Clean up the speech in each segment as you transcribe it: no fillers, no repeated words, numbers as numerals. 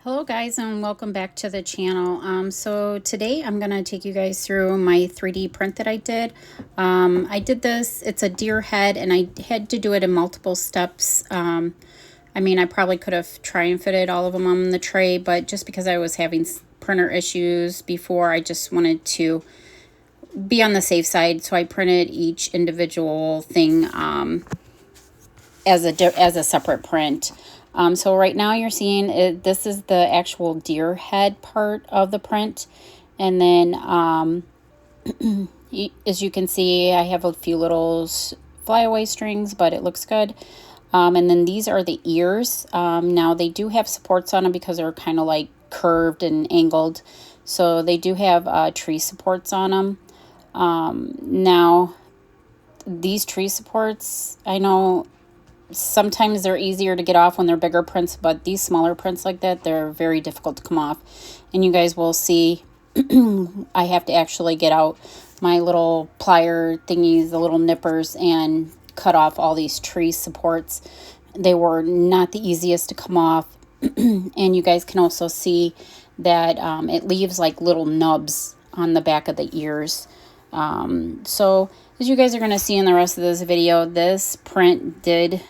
Hello guys, and welcome back to the channel. So today I'm going to take you guys through my 3D print that I did. I did this, it's a deer head, and I had to do it in multiple steps. I mean, I probably could have tried and fitted all of them on the tray, but just because I was having printer issues before, I just wanted to be on the safe side. So I printed each individual thing as a separate print. So right now you're seeing it, this is the actual deer head part of the print. And then as you can see, I have a few little flyaway strings, but it looks good. And then these are the ears. Now they do have supports on them because they're kind of like curved and angled. So they do have tree supports on them. Now these tree supports, I know sometimes they're easier to get off when they're bigger prints, but these smaller prints like that, they're very difficult to come off. And you guys will see I have to actually get out my little plier thingies, the little nippers, and cut off all these tree supports. They were not the easiest to come off. And you guys can also see that it leaves like little nubs on the back of the ears. So as you guys are going to see in the rest of this video, this print did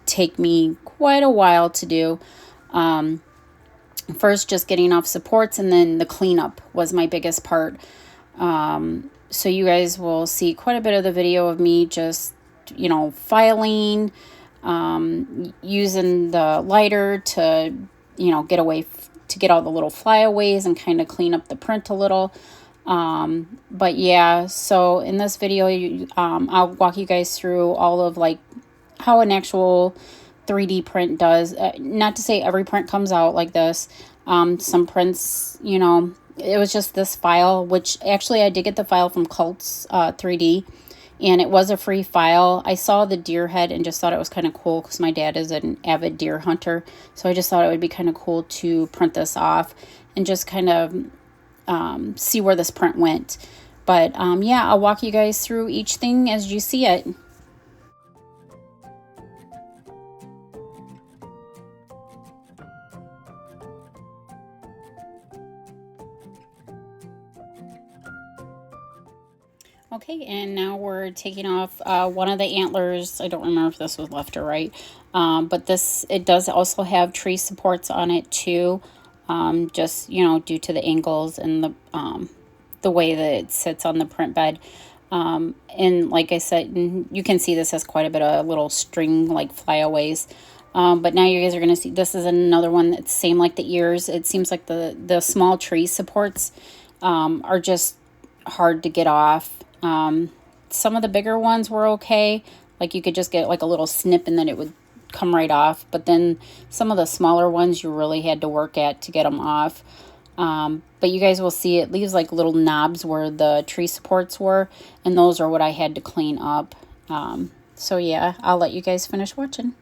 take me quite a while to do. First just getting off supports, and then the cleanup was my biggest part. So you guys will see quite a bit of the video of me just, filing, using the lighter to, get away, to get all the little flyaways and kind of clean up the print a little. But yeah, so in this video, I'll walk you guys through all of like how an actual 3D print does. Not to say every print comes out like this. Some prints, it was just this file, which actually I did get the file from Cults 3D, and it was a free file. I saw the deer head and just thought it was kind of cool because my dad is an avid deer hunter. So I just thought it would be kind of cool to print this off and just kind of see where this print went. But yeah, I'll walk you guys through each thing as you see it. Okay, and now we're taking off one of the antlers. I don't remember if this was left or right, but it does also have tree supports on it too, just, due to the angles and the way that it sits on the print bed. And like I said, you can see this has quite a bit of little string like flyaways. But now you guys are going to see this is another one that's same like the ears. It seems like the small tree supports are just hard to get off. Some of the bigger ones were okay. Like you could just get like a little snip and then it would come right off. But then some of the smaller ones you really had to work at to get them off. But you guys will see it leaves like little knobs where the tree supports were. And those are what I had to clean up. So yeah, I'll let you guys finish watching.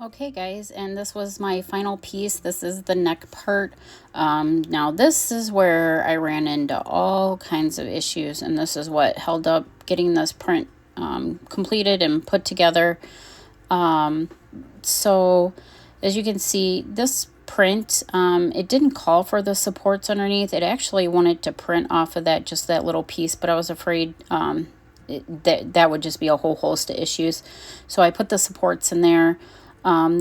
Okay guys, and this was my final piece. This is the neck part. Now this is where I ran into all kinds of issues, and this is what held up getting this print completed and put together. So as you can see, this print, it didn't call for the supports underneath. It actually wanted to print off of that, just that little piece, but I was afraid that would just be a whole host of issues. So I put the supports in there.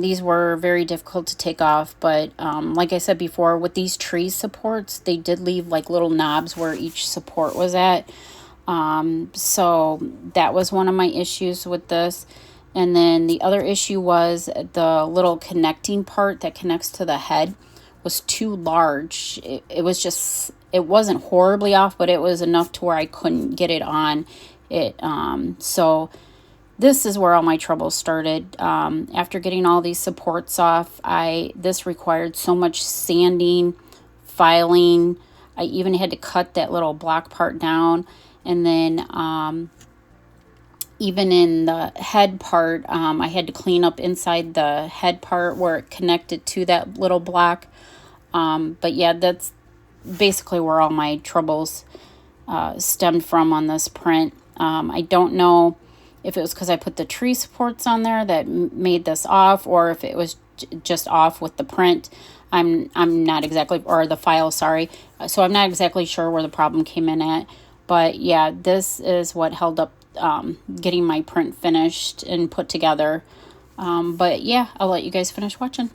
These were very difficult to take off, but like I said before, with these tree supports, they did leave like little knobs where each support was at. So that was one of my issues with this. And then the other issue was the little connecting part that connects to the head was too large. It was just, it wasn't horribly off, but it was enough to where I couldn't get it on it. So this is where all my troubles started. After getting all these supports off, this required so much sanding, filing. I even had to cut that little block part down. And then even in the head part, I had to clean up inside the head part where it connected to that little block. But yeah, that's basically where all my troubles stemmed from on this print. I don't know if it was because I put the tree supports on there that made this off, or if it was just off with the print. I'm not exactly, or the file, sorry. So I'm not exactly sure where the problem came in at. But yeah, this is what held up getting my print finished and put together. But yeah, I'll let you guys finish watching.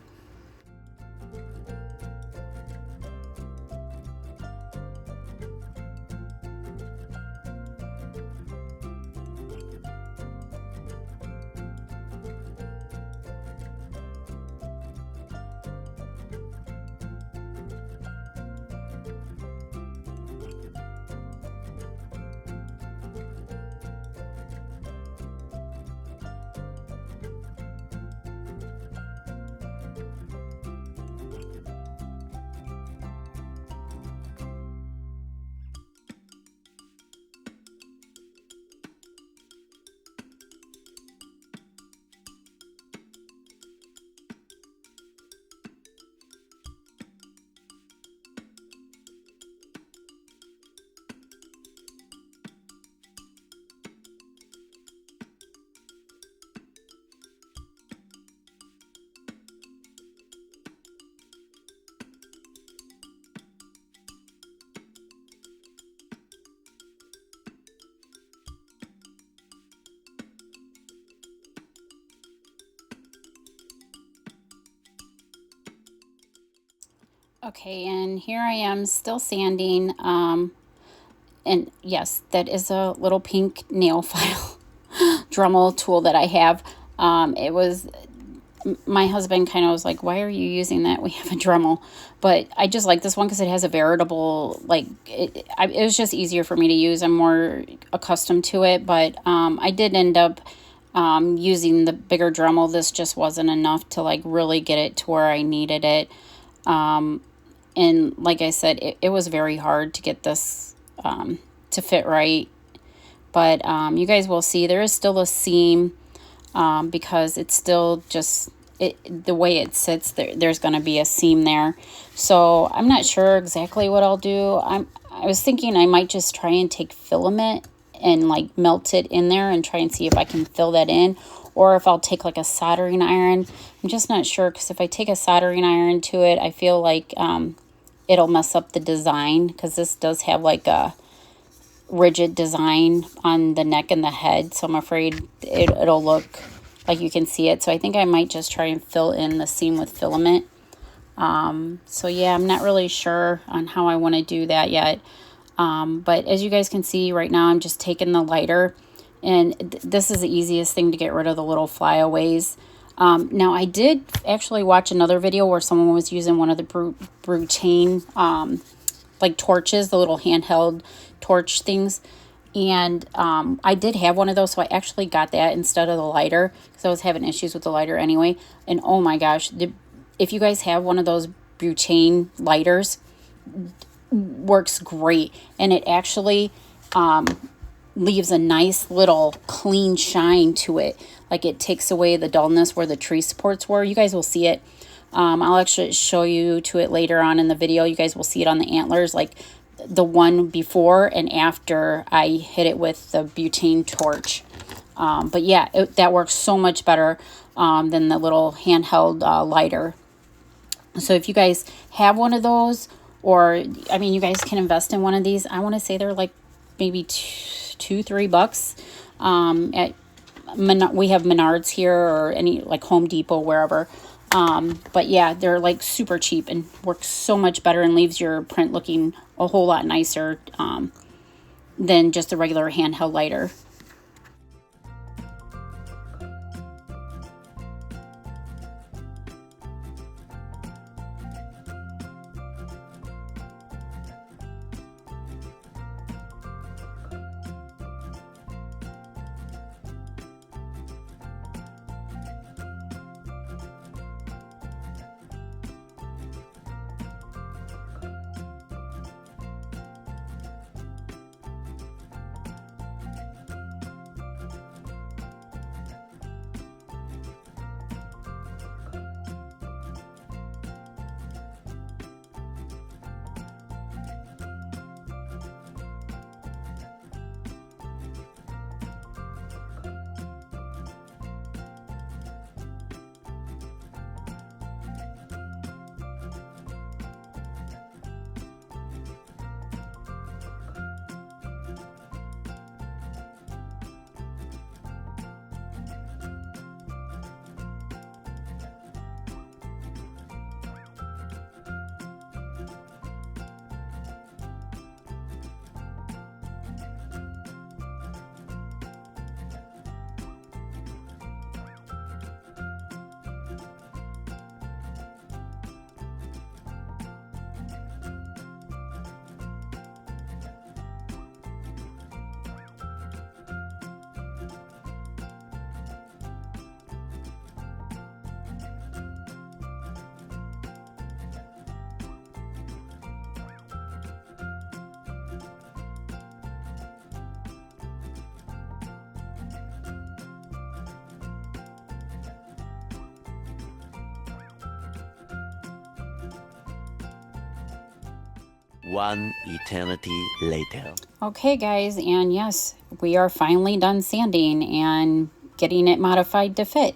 Okay, and here I am still sanding. And yes, that is a little pink nail file Dremel tool that I have. It was, my husband kind of was like, why are you using that? We have a Dremel. But I just like this one because it has a veritable, like, it was just easier for me to use. I'm more accustomed to it. But I did end up using the bigger Dremel. This just wasn't enough to like really get it to where I needed it. And like I said, it was very hard to get this to fit right. But you guys will see there is still a seam because it's still just, the way it sits, there's going to be a seam there. So I'm not sure exactly what I'll do. I was thinking I might just try and take filament and like melt it in there and try and see if I can fill that in. Or if I'll take like a soldering iron. I'm just not sure, because if I take a soldering iron to it, I feel like it'll mess up the design, because this does have like a rigid design on the neck and the head. So I'm afraid it'll look like you can see it. So I think I might just try and fill in the seam with filament. So yeah, I'm not really sure on how I want to do that yet. But as you guys can see right now, I'm just taking the lighter, and this is the easiest thing to get rid of the little flyaways. Now I did actually watch another video where someone was using one of the Brutane, like torches, the little handheld torch things. And I did have one of those, so I actually got that instead of the lighter, because I was having issues with the lighter anyway. And oh my gosh, if you guys have one of those butane lighters, works great. And it actually leaves a nice little clean shine to it. Like it takes away the dullness where the tree supports were. You guys will see it. I'll actually show you to it later on in the video. You guys will see it on the antlers, like the one before and after I hit it with the butane torch. But yeah, that works so much better than the little handheld lighter. So if you guys have one of those, or I mean, you guys can invest in one of these. I want to say they're like maybe $2-3. We have Menards here, or any like Home Depot, wherever. But yeah, they're like super cheap and works so much better and leaves your print looking a whole lot nicer than just a regular handheld lighter. One eternity later. Okay, guys, and yes, we are finally done sanding and getting it modified to fit.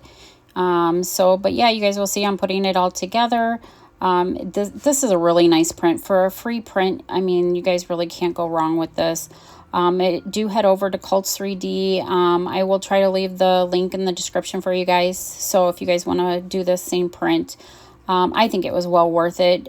But yeah, you guys will see I'm putting it all together. This is a really nice print. For a free print, I mean, you guys really can't go wrong with this. Do head over to Cults 3D. I will try to leave the link in the description for you guys. So if you guys want to do this same print, I think it was well worth it.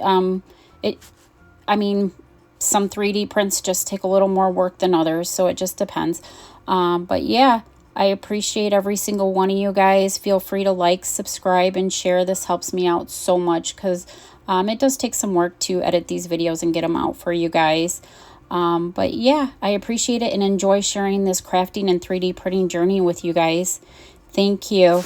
I mean, some 3D prints just take a little more work than others, so it just depends. But yeah, I appreciate every single one of you guys. Feel free to like, subscribe, and share. This helps me out so much because it does take some work to edit these videos and get them out for you guys. But yeah, I appreciate it and enjoy sharing this crafting and 3D printing journey with you guys. Thank you.